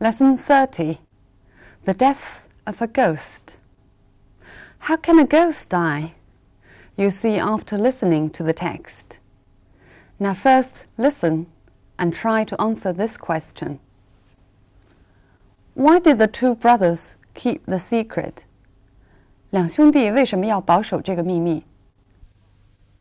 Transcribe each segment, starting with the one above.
Lesson 30. The Death of a Ghost. How can a ghost die? You see after listening to the text. Now first listen and try to answer this question. Why did the two brothers keep the secret? 两兄弟为什么要保守这个秘密？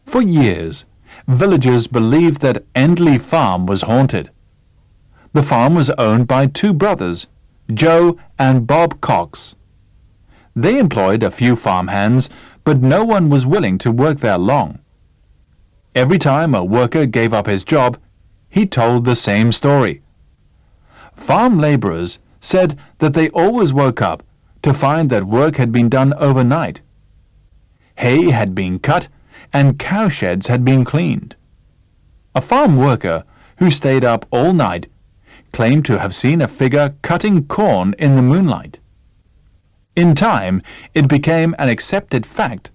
For years, villagers believed that Endley Farm was haunted. The farm was owned by two brothers, Joe and Bob Cox. They employed a few farmhands, but no one was willing to work there long. Every time a worker gave up his job, he told the same story. Farm labourers said that they always woke up to find that work had been done overnight. Hay had been cut and cowsheds had been cleaned. A farm worker who stayed up all night claimed to have seen a figure cutting corn in the moonlight. In time, it became an accepted fact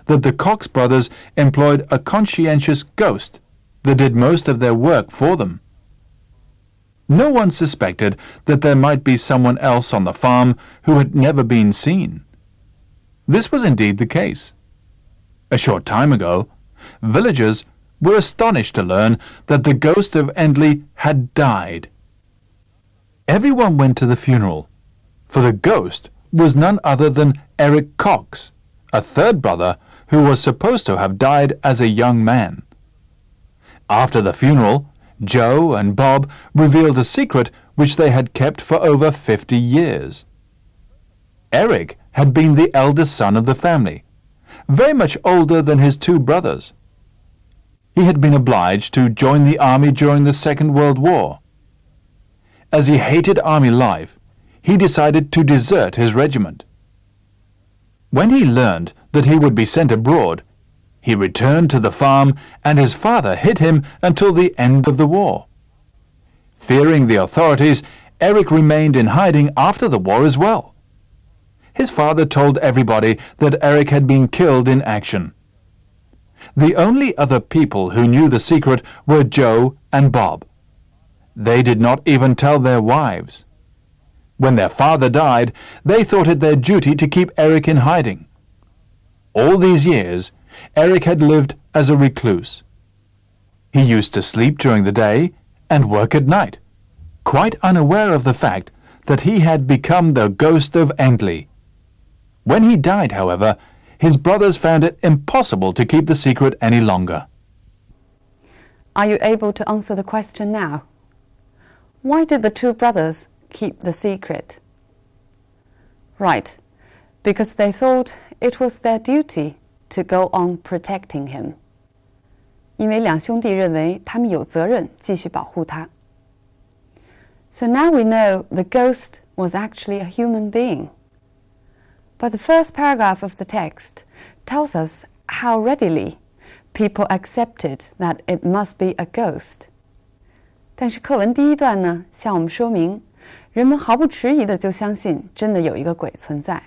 that the Cox brothers employed a conscientious ghost that did most of their work for them. No one suspected that there might be someone else on the farm who had never been seen. This was indeed the case. A short time ago, villagers were astonished to learn that the ghost of Endley had died. Everyone went to the funeral, for the ghost was none other than Eric Cox, a third brother who was supposed to have died as a young man. After the funeral, Joe and Bob revealed a secret which they had kept for over 50 years. Eric had been the eldest son of the family, very much older than his two brothers. He had been obliged to join the army during the Second World War. As he hated army life, he decided to desert his regiment. When he learned that he would be sent abroad, he returned to the farm and his father hid him until the end of the war. Fearing the authorities, Eric remained in hiding after the war as well. His father told everybody that Eric had been killed in action. The only other people who knew the secret were Joe and Bob. They did not even tell their wives. When their father died, they thought it their duty to keep Eric in hiding. All these years, Eric had lived as a recluse. He used to sleep during the day and work at night, quite unaware of the fact that he had become the ghost of Endley. When he died, however, his brothers found it impossible to keep the secret any longer. Are you able to answer the question now? Why did the two brothers keep the secret? Right, because they thought it was their duty to go on protecting him. 因为两兄弟认为他们有责任继续保护他。So now we know the ghost was actually a human being. But the first paragraph of the text tells us how readily people accepted that it must be a ghost. 但是课文第一段呢，向我们说明，人们毫不迟疑地就相信真的有一个鬼存在。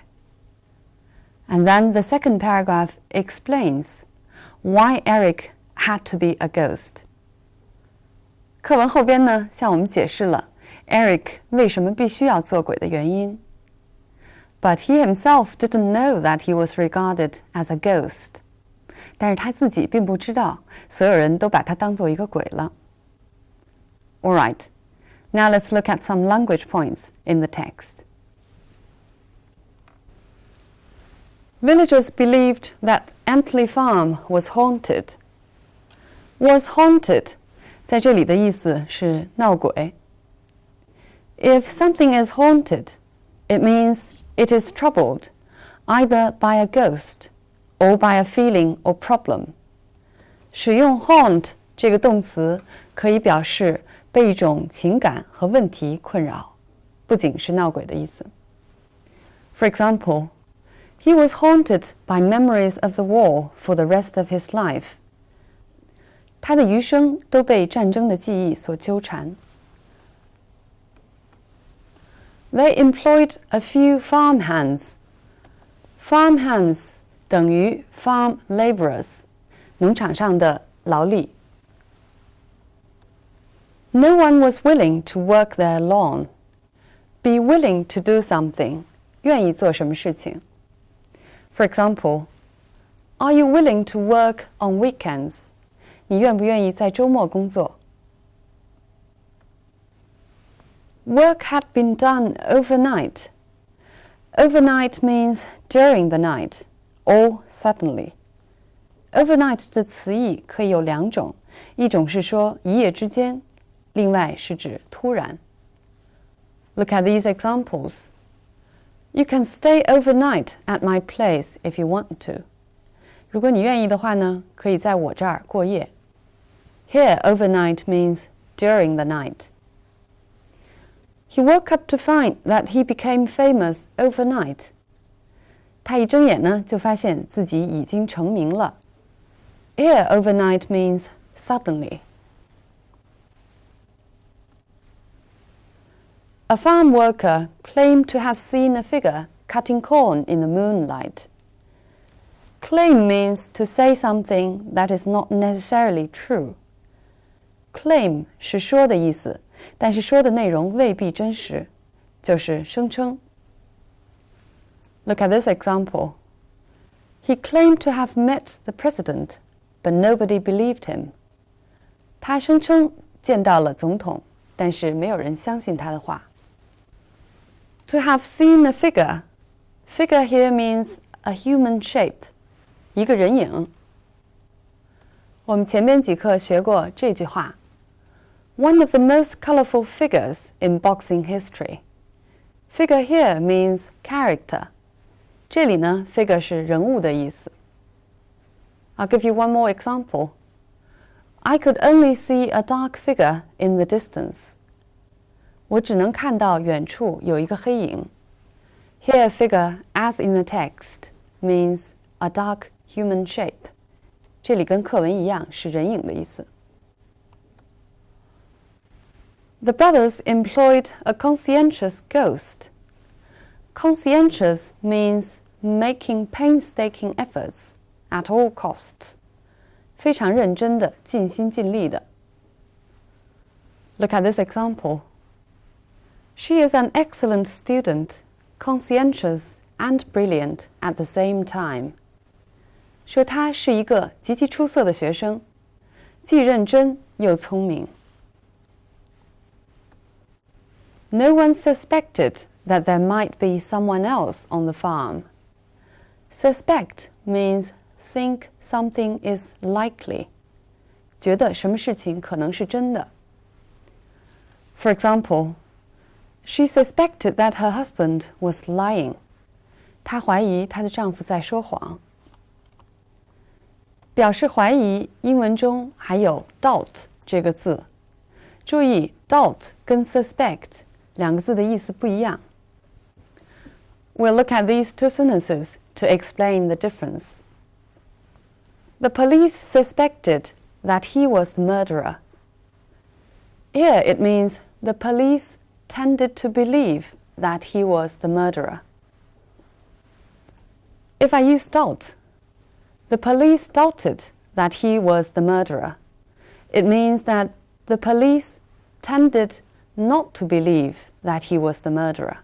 And then the second paragraph explains why Eric had to be a ghost. 课文后边呢，向我们解释了 Eric 为什么必须要做鬼的原因。But he himself didn't know that he was regarded as a ghost. 但是他自己并不知道，所有人都把他当做一个鬼了。All right, now let's look at some language points in the text. Villagers believed that Endley Farm was haunted. Was haunted 在这里的意思是闹鬼。If something is haunted, it means it is troubled, either by a ghost or by a feeling or problem. 使用 haunt 这个动词可以表示被一种情感和问题困扰，不仅是闹鬼的意思。For example, he was haunted by memories of the war for the rest of his life. 他的余生都被战争的记忆所纠缠。They employed a few farmhands. Farmhands 等于 farm labourers, 农场上的劳力。No one was willing to work there long. be willing to do something, 愿意做什么事情。For example, are you willing to work on weekends? 你愿不愿意在周末工作？ Work had been done overnight. Overnight means during the night or suddenly. Overnight 的词义可以有两种，一种是说一夜之间，另外是指突然。Look at these examples. You can stay overnight at my place if you want to. 如果你愿意的话呢，可以在我这儿过夜。Here, overnight means during the night. He woke up to find that he became famous overnight. 他一睁眼呢，就发现自己已经成名了。Here, overnight means suddenly. A farm worker claimed to have seen a figure cutting corn in the moonlight. Claim means to say something that is not necessarily true. Claim 是说的意思，但是说的内容未必真实，就是声称。Look at this example. He claimed to have met the president, but nobody believed him. 他声称见到了总统，但是没有人相信他的话。To have seen a figure. Figure here means a human shape. 一个人影。我们前面几课学过这句话。One of the most colorful figures in boxing history. Figure here means character. 这里呢 figure 是人物的意思。I'll give you one more example. I could only see a dark figure in the distance. 我只能看到远处有一个黑影。Here, figure, as in the text, means a dark human shape. 这里跟课文一样，是人影的意思。The brothers employed a conscientious ghost. Conscientious means making painstaking efforts at all costs. 非常认真的，尽心尽力的。Look at this example. She is an excellent student, conscientious and brilliant at the same time. 说她是一个极其出色的学生，既认真又聪明。No one suspected that there might be someone else on the farm. Suspect means think something is likely. 觉得什么事情可能是真的。For example, she suspected that her husband was lying. 她怀疑她的丈夫在说谎。表示怀疑，英文中还有 doubt 这个字。注意 doubt 跟 suspect 两个字的意思不一样。We'll look at these two sentences to explain the difference. The police suspected that he was the murderer. Here it means the police tended to believe that he was the murderer. If I use doubt, the police doubted that he was the murderer. It means that the police tended not to believe that he was the murderer.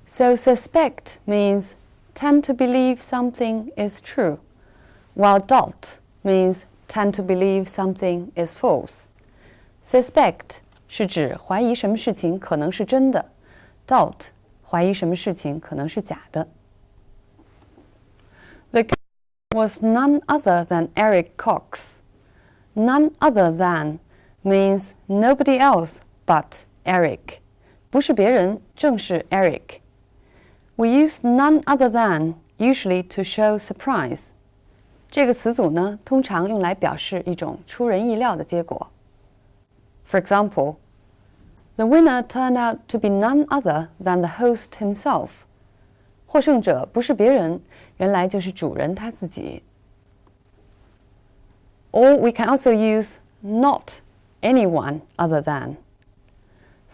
So suspect means tend to believe something is true, while doubt means tend to believe something is false. Suspect 是指怀疑什么事情可能是真的 ，doubt 怀疑什么事情可能是假的。The killer was none other than Eric Cox. None other than means nobody else but Eric. 不是别人，正是 Eric. We use none other than usually to show surprise. 这个词组呢，通常用来表示一种出人意料的结果。For example, the winner turned out to be none other than the host himself. 获胜者不是别人，原来就是主人他自己。Or we can also use not anyone other than.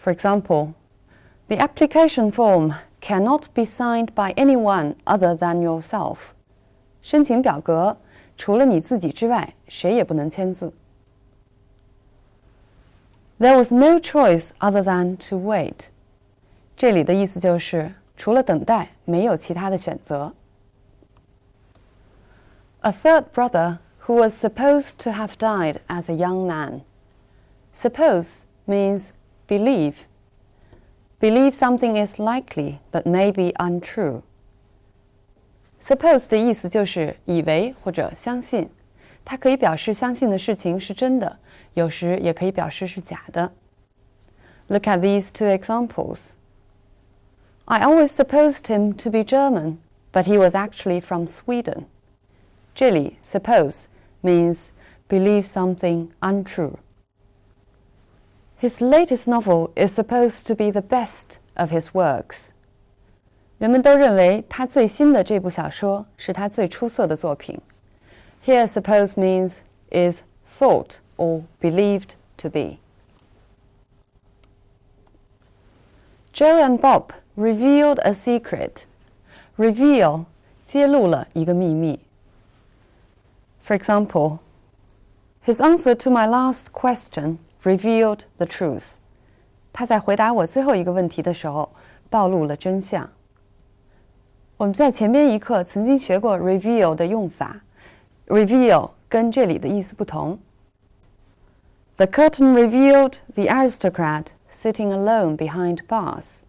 For example, the application form cannot be signed by anyone other than yourself. 申请表格除了你自己之外，谁也不能签字。There was no choice other than to wait. 这里的意思就是除了等待，没有其他的选择。A third brother who was supposed to have died as a young man. Suppose means believe. Believe something is likely but may be untrue. Suppose 的意思就是以为或者相信，它可以表示相信的事情是真的，有时也可以表示是假的。Look at these two examples. I always supposed him to be German, but he was actually from Sweden. 这里 suppose means believe something untrue. His latest novel is supposed to be the best of his works. 人们都认为他最新的这部小说是他最出色的作品。Here suppose means is thought or believed to be. Joe and Bob revealed a secret. Reveal 揭露了一个秘密。For example, his answer to my last question revealed the truth. 他在回答我最后一个问题的时候暴露了真相。我们在前边一课曾经学过 reveal 的用法 ，reveal 跟这里的意思不同。The curtain revealed the aristocrat sitting alone behind bars.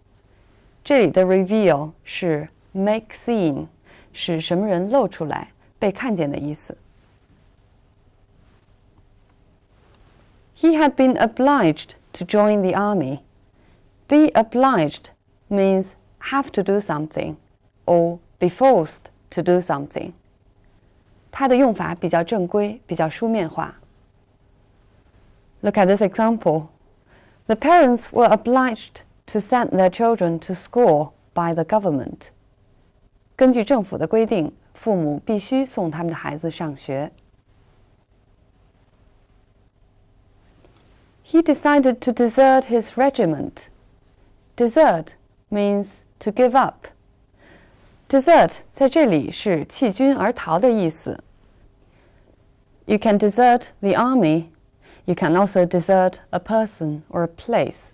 这里的 reveal 是 make seen， 使什么人露出来、被看见的意思。He had been obliged to join the army. Be obliged means have to do something, or be forced to do something. 它的用法比较正规，比较书面化。Look at this example. The parents were obliged to send their children to school by the government. 根据政府的规定，父母必须送他们的孩子上学。He decided to desert his regiment. Desert means to give up. Desert 在这里是弃军而逃的意思。You can desert the army. You can also desert a person or a place.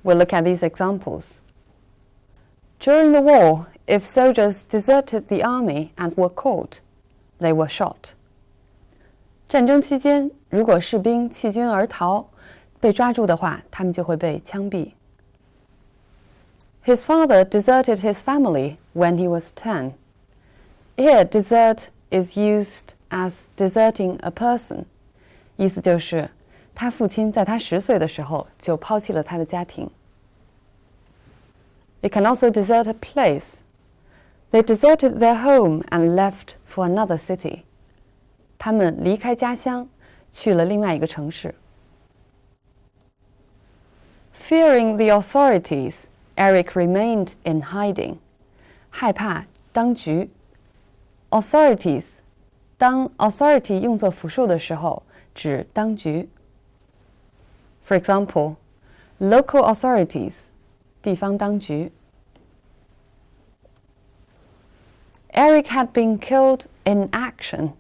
We'll look at these examples. During the war, if soldiers deserted the army and were caught, they were shot. 战争期间，如果士兵弃军而逃，被抓住的话，他们就会被枪毙。His father deserted his family when he was 10. Here, desert is used as deserting a person. 意思就是他父亲在他10岁的时候就抛弃了他的家庭。It can also desert a place. They deserted their home and left for another city. 他们离开家乡，去了另外一个城市。Fearing the authorities, Eric remained in hiding. 害怕当局。Authorities 当 authority 用作复数的时候，指当局。For example, local authorities 地方当局。Eric had been killed in action.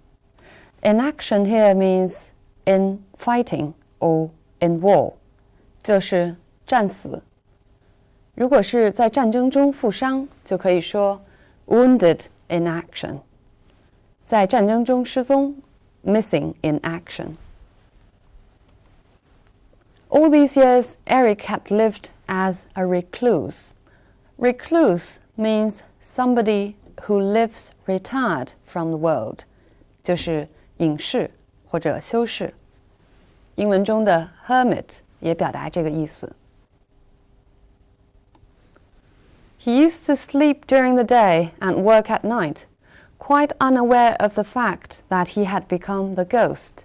In action here means in fighting or in war. 就是战死。如果是在战争中负伤，就可以说 wounded in action. 在战争中失踪 missing in action. All these years, Eric had lived as a recluse. Recluse means somebody who lives retired from the world. 就是隐士或者修士。英文中的 hermit 也表达这个意思。He used to sleep during the day and work at night, quite unaware of the fact that he had become the ghost.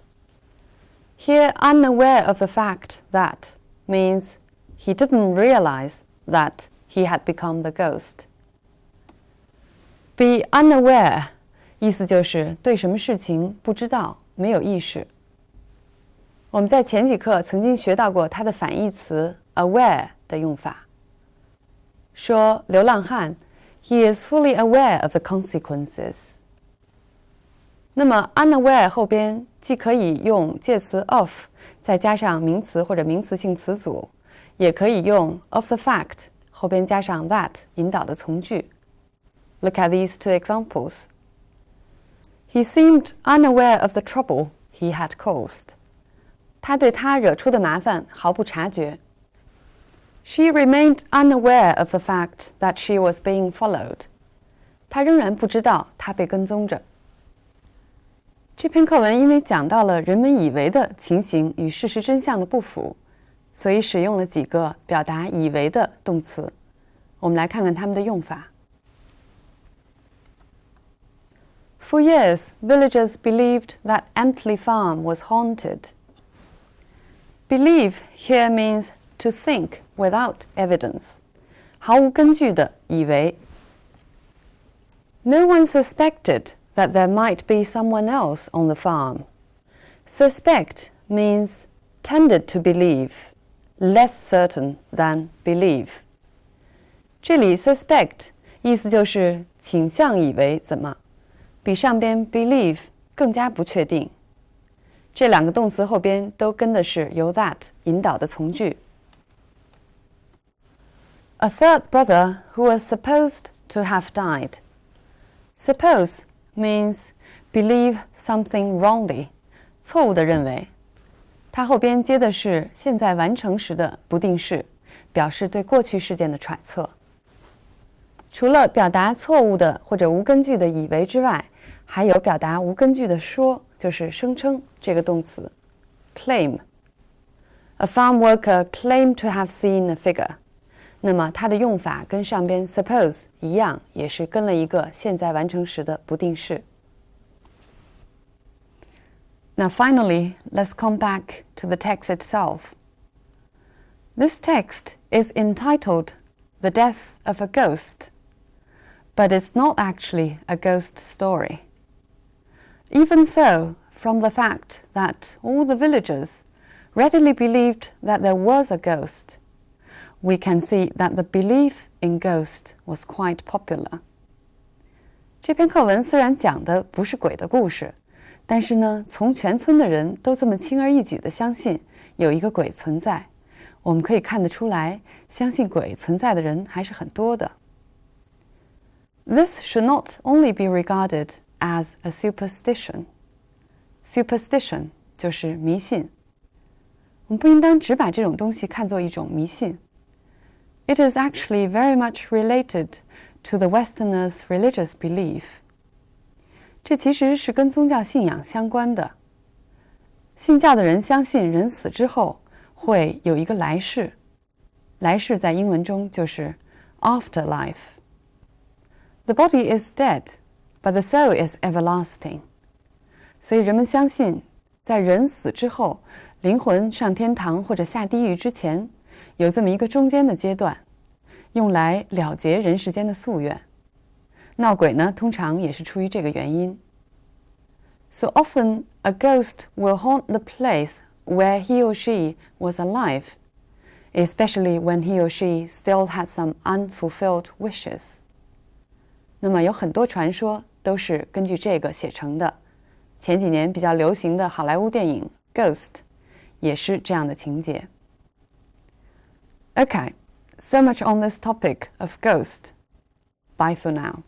Here, unaware of the fact that means he didn't realize that he had become the ghost. Be unaware 意思就是对什么事情不知道，没有意识。我们在前几课曾经学到过它的反义词 aware 的用法。说流浪汉 he is fully aware of the consequences. 那么 unaware 后边既可以用介词 of 再加上名词或者名词性词组，也可以用 of the fact 后边加上 that 引导的从句。Look at these two examples. He seemed unaware of the trouble he had caused. 他对他惹出的麻烦毫不察觉。She remained unaware of the fact that she was being followed. 她仍然不知道她被跟踪着。这篇课文因为讲到了人们以为的情形与事实真相的不符，所以使用了几个表达以为的动词。我们来看看它们的用法。For years, villagers believed that Antley Farm was haunted. Believe here means to think without evidence, 毫无根据的以为。No one suspected that there might be someone else on the farm. Suspect means tended to believe, less certain than believe. 这里 suspect 意思就是倾向以为怎么，比上边 believe 更加不确定。这两个动词后边都跟的是由 that 引导的从句。A third brother who was supposed to have died. Suppose means believe something wrongly, 错误地认为。它后边接的是现在完成时的不定式，表示对过去事件的揣测。除了表达错误的或者无根据的以为之外，还有表达无根据的说，就是声称这个动词 claim. A farm worker claimed to have seen a figure. 那么它的用法跟上边 suppose 一样，也是跟了一个现在完成时的不定式。Now finally, let's come back to the text itself. This text is entitled The Death of a Ghost, but it's not actually a ghost story. Even so, from the fact that all the villagers readily believed that there was a ghost, we can see that the belief in ghost was quite popular. 这篇课文虽然讲的不是鬼的故事，但是呢，从全村的人都这么轻而易举地相信有一个鬼存在，我们可以看得出来，相信鬼存在的人还是很多的。This should not only be regarded as a superstition. Superstition 就是迷信。我们不应当只把这种东西看作一种迷信。It is actually very much related to the Westerners' religious belief. 这其实是跟宗教信仰相关的。信教的人相信人死之后会有一个来世，来世在英文中就是 afterlife. The body is dead, but the soul is everlasting. 所以人们相信，在人死之后，灵魂上天堂或者下地狱之前，有这么一个中间的阶段，用来了结人世间的夙愿。闹鬼呢，通常也是出于这个原因。So often, a ghost will haunt the place where he or she was alive, especially when he or she still had some unfulfilled wishes. 那么有很多传说都是根据这个写成的。前几年比较流行的好莱坞电影《Ghost》也是这样的情节。Okay, so much on this topic of ghost. Bye for now.